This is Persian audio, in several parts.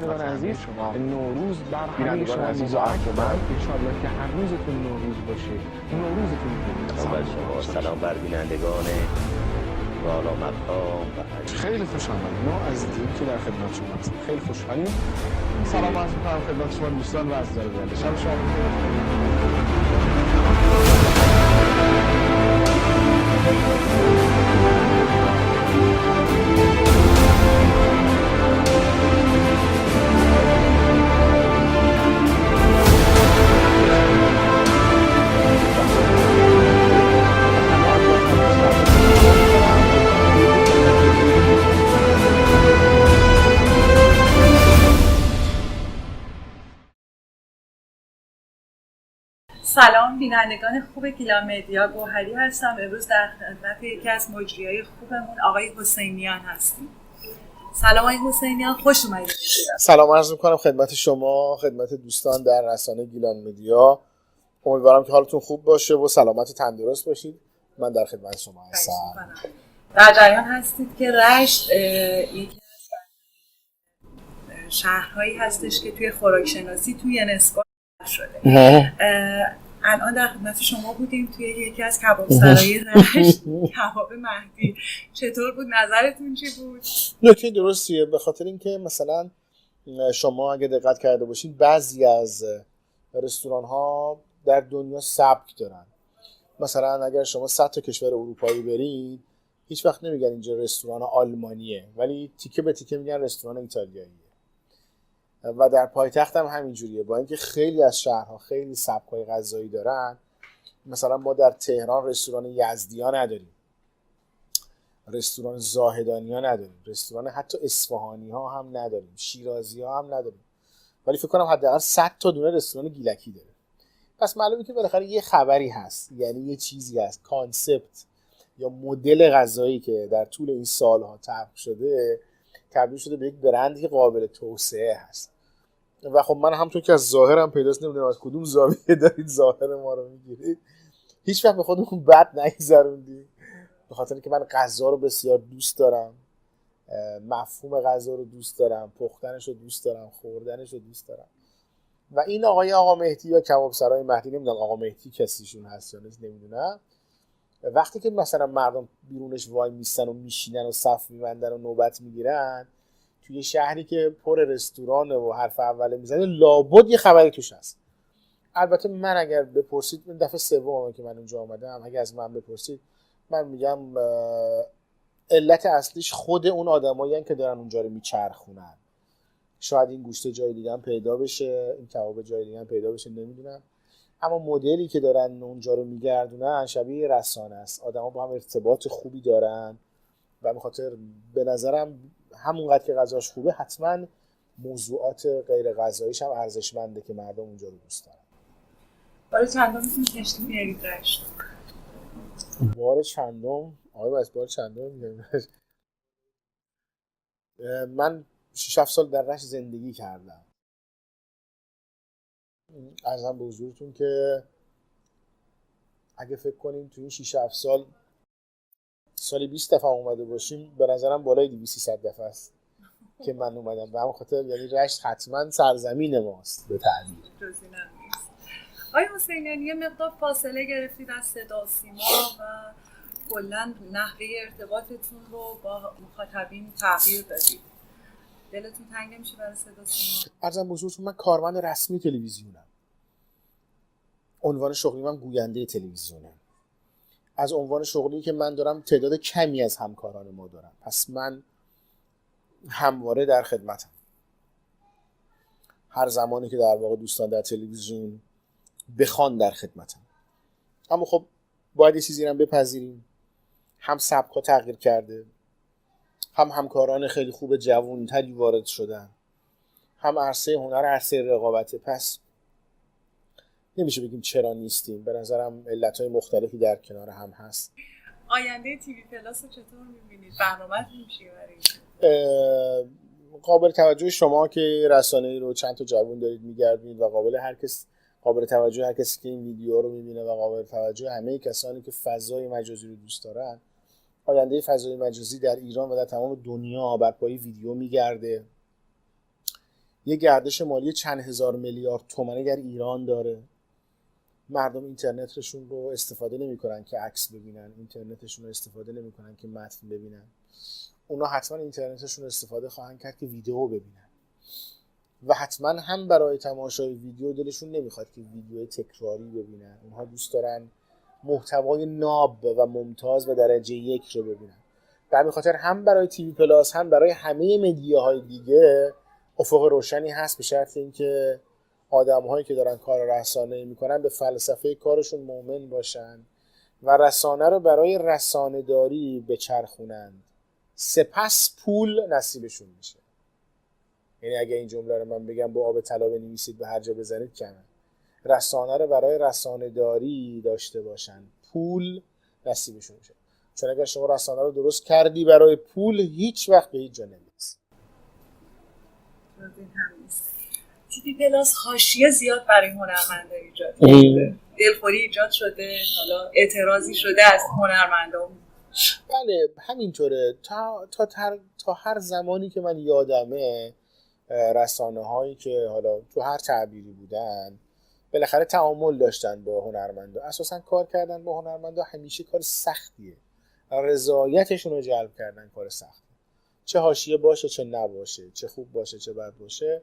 بینندگان عزیز، نوروز بر همه شما مبارک باد. انشالله که هر روزتون نوروز باشه. نوروزتون مبارک. سلام بر بینندگان والا مقام. خیلی خوش آمدید. ما از دیدی که در خدمت شما هستیم خیلی خوشحالیم. سلام عرض می‌کنم خدمت شما دوستان و عزیزان. شب شما سلام بینندگان خوب گیلان مدیا، گوهری هستم. امروز در خدمت یکی از مجریای خوبمون آقای حسینیان هستیم. سلام آقای حسینیان، خوش اومدید. سلام عرض می‌کنم خدمت شما، خدمت دوستان در رسانه گیلان مدیا. امیدوارم که حالتون خوب باشه و سلامت و تندرست باشید. من در خدمت شما هستم. در جریان هستید که رشت یکی از شهرهایی هستش که توی خوراکشناسی توی یونسکو شده. الان در خدمت شما بودیم توی یکی از کبابسرای رشت، کباب مهدی. چطور بود؟ نظرتون چی بود؟ نکته درستیه، به خاطر اینکه مثلا شما اگه دقت کرده باشید بعضی از رستوران ها در دنیا سبک دارن. مثلا اگر شما 100 تا کشور اروپایی برید هیچ وقت نمیگن اینجا رستوران آلمانیه، ولی تیکه به تیکه میگن رستوران ایتالیاییه. و در پایتخت هم همینجوریه، با اینکه خیلی از شهرها خیلی سبک‌های غذایی دارن. مثلا ما در تهران رستوران یزدی‌ها نداریم، رستوران زاهدانی‌ها نداریم، رستوران حتی اصفهانی‌ها هم نداریم، شیرازی‌ها هم نداریم، ولی فکر کنم حداقل 100 تا دونه رستوران گیلکی داره. پس معلومه که بالاخره یه خبری هست، یعنی یه چیزی هست، کانسپت یا مدل غذایی که در طول این سالها طرح شده تبدیل شده به یک برندی قابل توسعه هست. و خب من همونطور که از ظاهرم پیداست، نمیدونم از کدوم زاویه دارید ظاهر ما رو میگیرید، هیچ وقت به خودمون بد نگذروندیم، به خاطر اینکه من غذا رو بسیار دوست دارم، مفهوم غذا رو دوست دارم، پختنش رو دوست دارم، خوردنش رو دوست دارم. و این آقا مهدی یا کبابسرای مهدی، نمیدونم آقا مهدی کسیشون هست یا نمیدونم، وقتی که مثلا مردم بیرونش وای میستن و میشینن و صف میبندن و نوبت میگیرن، توی شهری که پر رستورانه و حرف اوله میزنه، لابد یه خبری توش هست. البته من اگر بپرسید، من دفعه سومه که من اونجا آمدم، اگه از من بپرسید من میگم علت اصلیش خود اون آدمایین که دارن اونجا رو میچرخونن. شاید این گوشت جای دیگه هم پیدا بشه، این کباب جای دیگه هم پیدا بشه، نمیدونم، اما مدلی که دارن اونجا رو میگردونن شبیه رسانه است. آدما با هم ارتباط خوبی دارن و به خاطر به نظرم همونقدر که غذاش خوبه، حتما موضوعات غیر غذاییش هم ارزشمنده که مردم اونجا رو دوست دارن. بار چندم میتونی کشتی بیارید رشت؟ بار چندم؟ بار چندم میگم. من 6-7 سال در رشت زندگی کردم. عرضم به حضورتون که اگه فکر کنیم تو این 6-7 سال سالی 20 دفعه اومده باشیم، به نظرم بالای 200-300 دفعه است که من اومدم. به همون خاطر یعنی رشت حتما سرزمین ماست به تعبیر. آقای حسینیان، یه مقدار فاصله گرفتید از صدا و سیما و کلاً نحوه ارتباطتون رو با مخاطبین تغییر دادید. دلتون تنگ نمیشه برای صدا و سیما؟ عرضم به حضورتون من کارمند رسمی تلویزیونم. عنوان شغلی من گوینده تلویزیونه. از عنوان شغلی که من دارم تعداد کمی از همکاران ما دارم، پس من همواره در خدمتم. هر زمانی که در واقع دوستان در تلویزیون بخوان در خدمتم. اما خب باید یه چیزی رو بپذیریم، هم سبک‌ها تغییر کرده، هم همکاران خیلی خوب جوان‌تری وارد شدن، هم عرصه هنر عرصه رقابته. پس نمیشه بگیم چرا نیستیم. به نظرم علت‌های مختلفی در کنار هم هست. آینده تیوی پلاس رو چطور می‌بینید؟ برنامه‌تون چیه برای قابل توجه شما که رسانه‌ای رو چند تا جوان دارید می‌گردید و قابل توجه هر کسی که این ویدیو رو می‌بینه و قابل توجه همه کسانی که فضای مجازی رو دوست دارن. آینده فضای مجازی در ایران و در تمام دنیا بر پایه ویدیو می‌گرده. یه گردش مالی چند هزار میلیارد تومانی در ایران داره. مردم اینترنتشون رو استفاده نمی‌کنن که عکس ببینن، اینترنتشون رو استفاده نمی‌کنن که متن ببینن. اونا حتما اینترنتشون رو استفاده خواهند کرد که ویدیو ببینن و حتما هم برای تماشای ویدیو دلشون نمیخواد که ویدیو تکراری ببینن. اونها دوست دارن محتوای ناب و ممتاز و درجه 1 رو ببینن. به همین خاطر هم برای تیوی پلاس هم برای همه مدیاهای دیگه افق روشنی هست، به شرط اینکه آدم‌هایی که دارن کار رسانه‌ای میکنن به فلسفه کارشون مؤمن باشن و رسانه رو برای رسانه‌داری بچرخونند، سپس پول نصیبشون میشه. یعنی اگه این جمله رو من بگم با آب طلا بنویسید به هر جا بزنید کمه. رسانه رو برای رسانه‌داری داشته باشن، پول نصیبشون میشه. چون اگر شما رسانه رو درست کردی برای پول، هیچ وقت به هیچ جا نمیرسی. تیوی پلاس حاشیه زیاد برای هنرمندا ایجاد شده، دلخوری ایجاد شده، حالا اعتراضی شده از هنرمندا. بله همینطوره. تا هر زمانی که من یادمه رسانه هایی که حالا تو هر تعبیری بودن بالاخره تعامل داشتن با هنرمندا. اساسا کار کردن با هنرمندا همیشه کار سختیه. رضایتشون رو جلب کردن کار سختیه. چه حاشیه باشه چه نباشه، چه خوب باشه چه بد باشه،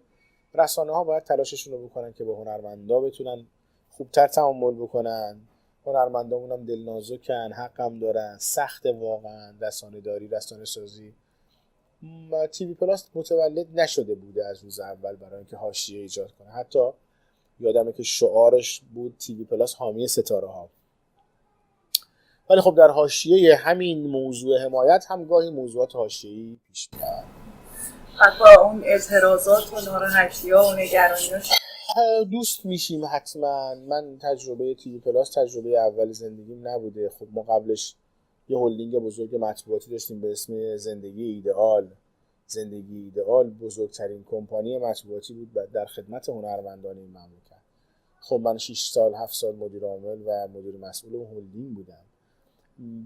رسانه ها باید تلاششون رو بکنن که با هنرمندا بتونن خوبتر تعامل بکنن. هنرمندامون هم دلنازکن، حقم دارن، سخت واقعا رسانه داری، رسانه سازی. تیوی پلاس متولد نشده بوده از روز اول برای اینکه حاشیه ایجاد کنه. حتی یادمه که شعارش بود تیوی پلاس حامی ستاره ها. ولی خب در حاشیه همین موضوع حمایت هم گاهی موضوعات حاشیه‌ای پیش میاد. حتی اون اعتراضات و ناراحتی‌ها و نگرانی‌هاش دوست میشیم حتما. من تجربه تیوی پلاس تجربه اول زندگیم نبوده. خب ما قبلش یه هلدینگ بزرگ مطبوعاتی داشتیم به اسم زندگی ایدئال. زندگی ایدئال بزرگترین کمپانی مطبوعاتی بود در خدمت هنرمندان این مملکت. خب من 6 سال 7 سال مدیر عامل و مدیر مسئول اون هلدینگ بودم.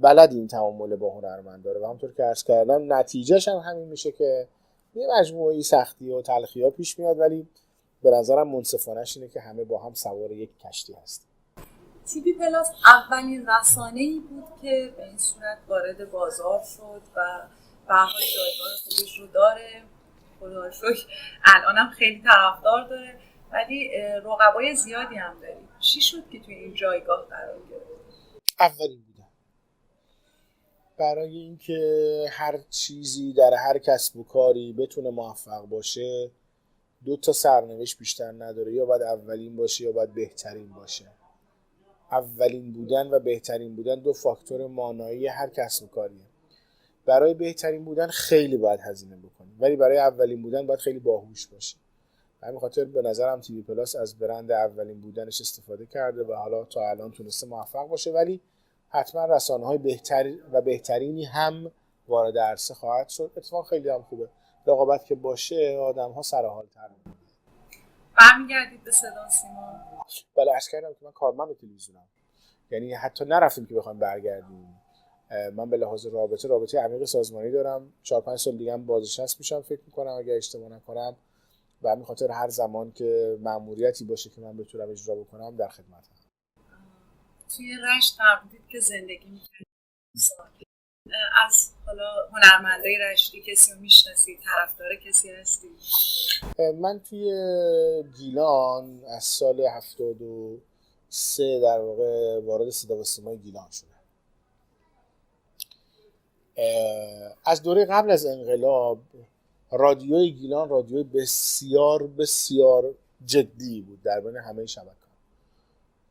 بلدیم تعامل با هنرمندا رو و همونطور که عرض کردم نتیجهش هم همین میشه که یه مجموعه سختی و تلخی‌ها پیش میاد، ولی به نظرم منصفانه‌اش اینه که همه با هم سوار یک کشتی هستیم. تیوی پلاس اولین رسانه‌ای بود که به این صورت وارد بازار شد و به هر حال جایگاه خودش رو داره. خدا رو شکر الانم خیلی طرفدار داره، ولی رقبای زیادی هم داره. چی شد که توی این جایگاه قرار گرفت؟ اولین بودن. برای اینکه هر چیزی در هر کسب و کاری بتونه موفق باشه 2 تا سرنوشت بیشتر نداره. یا باید اولین باشه یا باید بهترین باشه. اولین بودن و بهترین بودن 2 فاکتور مانعی هر کسب و کاریه. برای بهترین بودن خیلی باید هزینه بکنی، ولی برای اولین بودن باید خیلی باهوش باشی. همین خاطر به نظرم تیوی پلاس از برند اولین بودنش استفاده کرده و حالا تا الان تونسته موفق باشه، ولی حتما رسانه‌های بهتر و بهترینی هم وارد عرصه خواهد شد. اتفاق خیلی هم خوبه. رقابت که باشه آدم‌ها سرحال‌تر میشن. برمیگردید به صدا سیما؟ بله عرض کردم که من کارمند تلویزیونم. یعنی حتی نرفتیم که بخوایم برگردیم. من به لحاظ رابطه عمیق سازمانی دارم. 4-5 سال دیگه هم بازنشسته میشم فکر می‌کنم اگه اشتباه نکنم. و همین خاطر هر زمان که مأموریتی باشه که من بتونم اجرا بکنم در خدمتم. توی رشت فرمودید که زندگی می‌کنید. از حالا هنرمندای رشتی کسی رو میشناسید؟ طرفدار کسی هستی؟ من توی گیلان از سال 73 در واقع وارد صدا و سیمای گیلان شدم. از دوره قبل از انقلاب رادیوی گیلان رادیوی بسیار بسیار جدی بود در بین همه شبکه‌ها.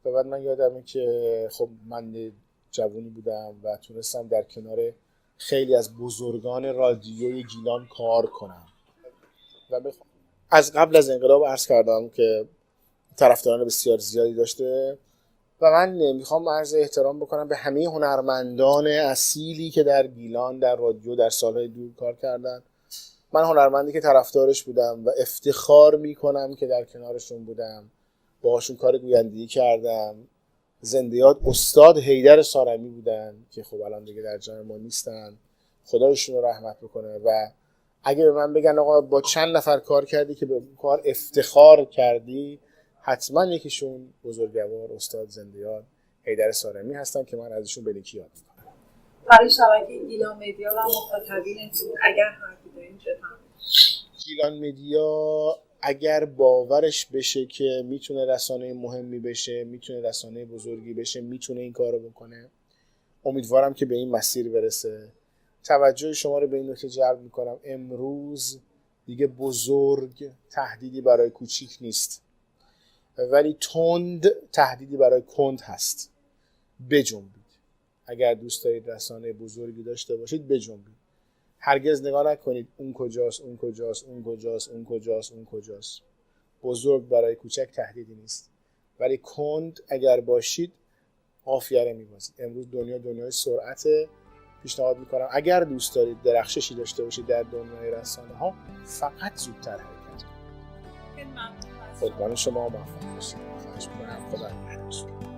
و بعد من یادمه که خب من جوانی بودم و تونستم در کنار خیلی از بزرگان رادیوی گیلان کار کنم و از قبل از انقلاب عرض کردم که طرفداران بسیار زیادی داشته و من میخوام عرض احترام بکنم به همه هنرمندان اصیلی که در گیلان در رادیو در سالهای دور کار کردن. من هنرمندی که طرفدارش بودم و افتخار میکنم که در کنارشون بودم، باهاشون کار گویندگی کردم. زنده یاد استاد حیدر سارمی بودن که خب الان دیگه در جای ما نیستن، خدایشون رو رحمت بکنه. و اگه به من بگن آقا با چند نفر کار کردی که به کار افتخار کردی، حتما یکیشون بزرگوار استاد زنده‌یاد حیدر سارمی هستن که من ازشون به نیکی یاد میکنم. برای شبکه گیلان مدیا و مخاطبینتون اگر حرفی دارین بفرمایید. گیلان مدیا اگر باورش بشه که میتونه رسانه مهمی بشه، میتونه رسانه بزرگی بشه، میتونه این کارو بکنه، امیدوارم که به این مسیر برسه. توجه شما رو به این نکته جلب میکنم، امروز دیگه بزرگ تهدیدی برای کوچیک نیست، ولی تند تهدیدی برای کند هست. بجنبید. اگر دوست دارید رسانه بزرگی داشته باشید بجنبید. هرگز نگاه نکنید اون کجاست، اون کجاست، اون کجاست، اون کجاست، اون کجاست. بزرگ برای کوچک تهدیدی نیست، ولی کند اگر باشید عافیه می‌بازید. امروز دنیای سرعته. پیشنهاد میکنم اگر دوست دارید درخششی داشته باشید در دنیای رسانه ها، فقط زودتر حرکت کنید. قربان شما، موفق باشید. خواهش می‌کنم. خدا نگهدار.